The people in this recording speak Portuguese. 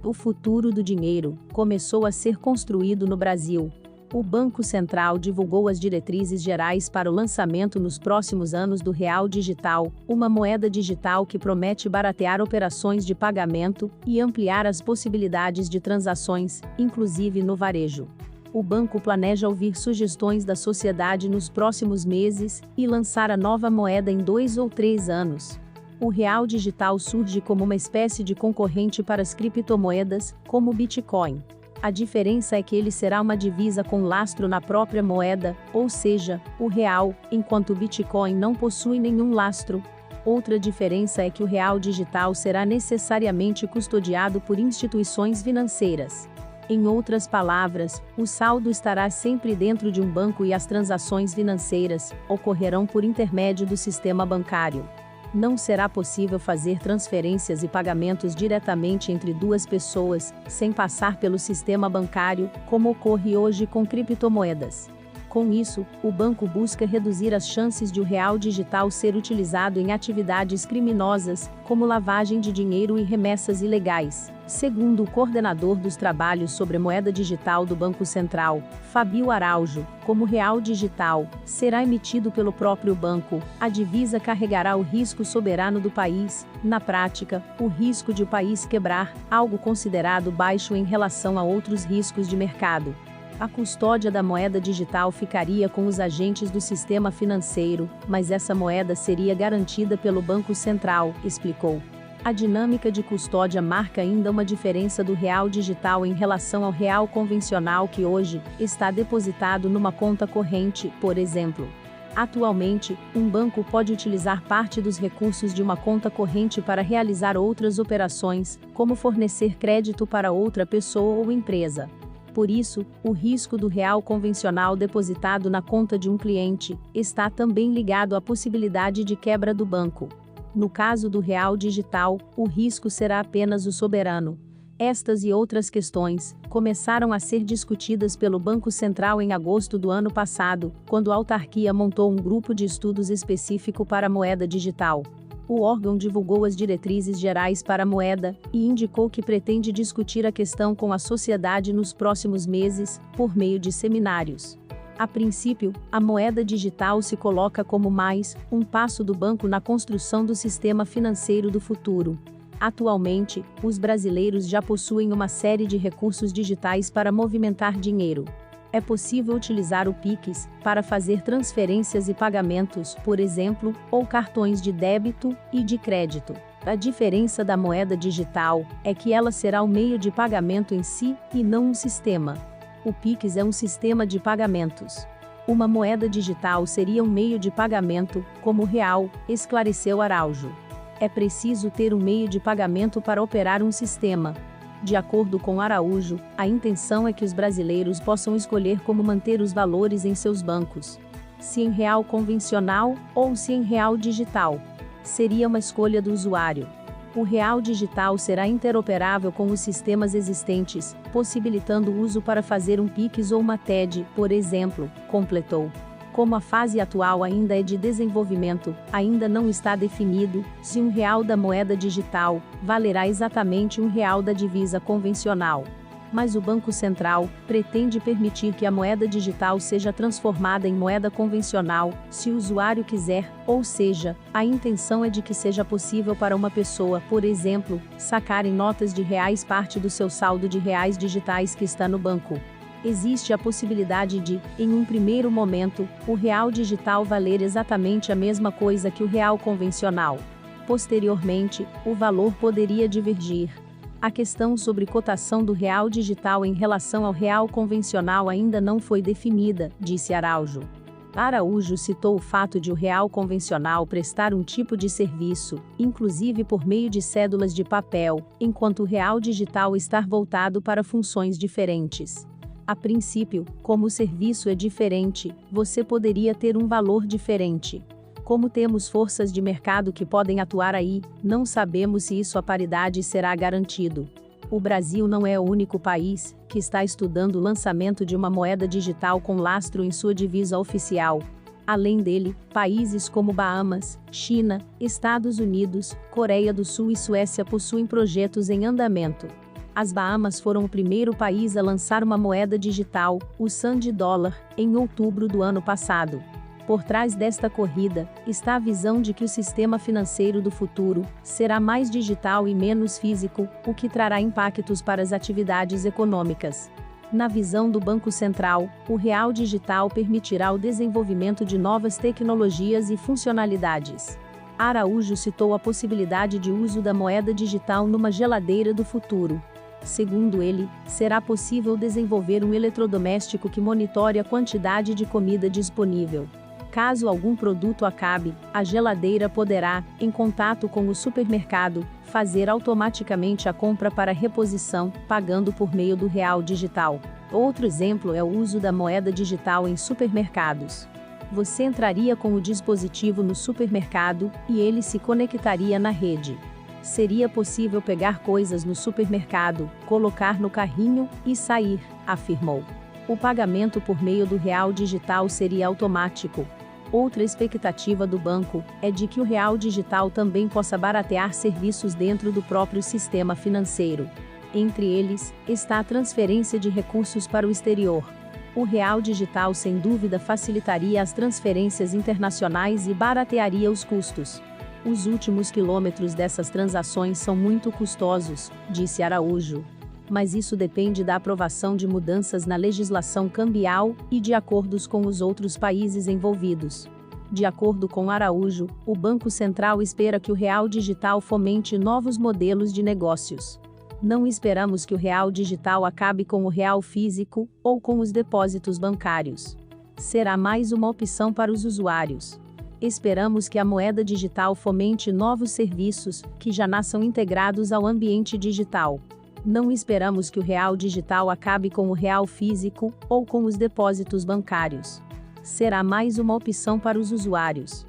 O futuro do dinheiro começou a ser construído no Brasil. O Banco Central divulgou as diretrizes gerais para o lançamento nos próximos anos do Real Digital, uma moeda digital que promete baratear operações de pagamento e ampliar as possibilidades de transações, inclusive no varejo. O banco planeja ouvir sugestões da sociedade nos próximos meses e lançar a nova moeda em 2 ou 3 anos. O Real Digital surge como uma espécie de concorrente para as criptomoedas, como o Bitcoin. A diferença é que ele será uma divisa com lastro na própria moeda, ou seja, o real, enquanto o Bitcoin não possui nenhum lastro. Outra diferença é que o Real Digital será necessariamente custodiado por instituições financeiras. Em outras palavras, o saldo estará sempre dentro de um banco e as transações financeiras ocorrerão por intermédio do sistema bancário. Não será possível fazer transferências e pagamentos diretamente entre duas pessoas, sem passar pelo sistema bancário, como ocorre hoje com criptomoedas. Com isso, o banco busca reduzir as chances de o real digital ser utilizado em atividades criminosas, como lavagem de dinheiro e remessas ilegais. Segundo o coordenador dos trabalhos sobre moeda digital do Banco Central, Fabio Araújo, como o real digital será emitido pelo próprio banco, a divisa carregará o risco soberano do país, na prática, o risco de o país quebrar, algo considerado baixo em relação a outros riscos de mercado. A custódia da moeda digital ficaria com os agentes do sistema financeiro, mas essa moeda seria garantida pelo Banco Central, explicou. A dinâmica de custódia marca ainda uma diferença do real digital em relação ao real convencional que hoje está depositado numa conta corrente, por exemplo. Atualmente, um banco pode utilizar parte dos recursos de uma conta corrente para realizar outras operações, como fornecer crédito para outra pessoa ou empresa. Por isso, o risco do real convencional depositado na conta de um cliente está também ligado à possibilidade de quebra do banco. No caso do real digital, o risco será apenas o soberano. Estas e outras questões começaram a ser discutidas pelo Banco Central em agosto do ano passado, quando a autarquia montou um grupo de estudos específico para a moeda digital. O órgão divulgou as diretrizes gerais para a moeda e indicou que pretende discutir a questão com a sociedade nos próximos meses, por meio de seminários. A princípio, a moeda digital se coloca como mais um passo do banco na construção do sistema financeiro do futuro. Atualmente, os brasileiros já possuem uma série de recursos digitais para movimentar dinheiro. É possível utilizar o Pix para fazer transferências e pagamentos, por exemplo, ou cartões de débito e de crédito. A diferença da moeda digital é que ela será o meio de pagamento em si e não um sistema. O Pix é um sistema de pagamentos. Uma moeda digital seria um meio de pagamento, como o real, esclareceu Araújo. É preciso ter um meio de pagamento para operar um sistema. De acordo com Araújo, a intenção é que os brasileiros possam escolher como manter os valores em seus bancos. Se em real convencional ou se em real digital. Seria uma escolha do usuário. O real digital será interoperável com os sistemas existentes, possibilitando o uso para fazer um Pix ou uma TED, por exemplo, completou. Como a fase atual ainda é de desenvolvimento, ainda não está definido se um real da moeda digital valerá exatamente um real da divisa convencional. Mas o Banco Central pretende permitir que a moeda digital seja transformada em moeda convencional, se o usuário quiser, ou seja, a intenção é de que seja possível para uma pessoa, por exemplo, sacar em notas de reais parte do seu saldo de reais digitais que está no banco. Existe a possibilidade de, em um primeiro momento, o real digital valer exatamente a mesma coisa que o real convencional. Posteriormente, o valor poderia divergir. A questão sobre cotação do real digital em relação ao real convencional ainda não foi definida, disse Araújo. Araújo citou o fato de o real convencional prestar um tipo de serviço, inclusive por meio de cédulas de papel, enquanto o real digital estar voltado para funções diferentes. A princípio, como o serviço é diferente, você poderia ter um valor diferente. Como temos forças de mercado que podem atuar aí, não sabemos se isso a paridade será garantido. O Brasil não é o único país que está estudando o lançamento de uma moeda digital com lastro em sua divisa oficial. Além dele, países como Bahamas, China, Estados Unidos, Coreia do Sul e Suécia possuem projetos em andamento. As Bahamas foram o primeiro país a lançar uma moeda digital, o Sand Dollar, em outubro do ano passado. Por trás desta corrida, está a visão de que o sistema financeiro do futuro será mais digital e menos físico, o que trará impactos para as atividades econômicas. Na visão do Banco Central, o real digital permitirá o desenvolvimento de novas tecnologias e funcionalidades. Araújo citou a possibilidade de uso da moeda digital numa geladeira do futuro. Segundo ele, será possível desenvolver um eletrodoméstico que monitore a quantidade de comida disponível. Caso algum produto acabe, a geladeira poderá, em contato com o supermercado, fazer automaticamente a compra para reposição, pagando por meio do real digital. Outro exemplo é o uso da moeda digital em supermercados. Você entraria com o dispositivo no supermercado e ele se conectaria na rede. Seria possível pegar coisas no supermercado, colocar no carrinho e sair, afirmou. O pagamento por meio do real digital seria automático. Outra expectativa do banco é de que o real digital também possa baratear serviços dentro do próprio sistema financeiro. Entre eles, está a transferência de recursos para o exterior. O real digital sem dúvida facilitaria as transferências internacionais e baratearia os custos. Os últimos quilômetros dessas transações são muito custosos, disse Araújo. Mas isso depende da aprovação de mudanças na legislação cambial e de acordos com os outros países envolvidos. De acordo com Araújo, o Banco Central espera que o real digital fomente novos modelos de negócios. Não esperamos que o real digital acabe com o real físico ou com os depósitos bancários. Será mais uma opção para os usuários. Esperamos que a moeda digital fomente novos serviços, que já nasçam integrados ao ambiente digital. Não esperamos que o real digital acabe com o real físico ou com os depósitos bancários. Será mais uma opção para os usuários.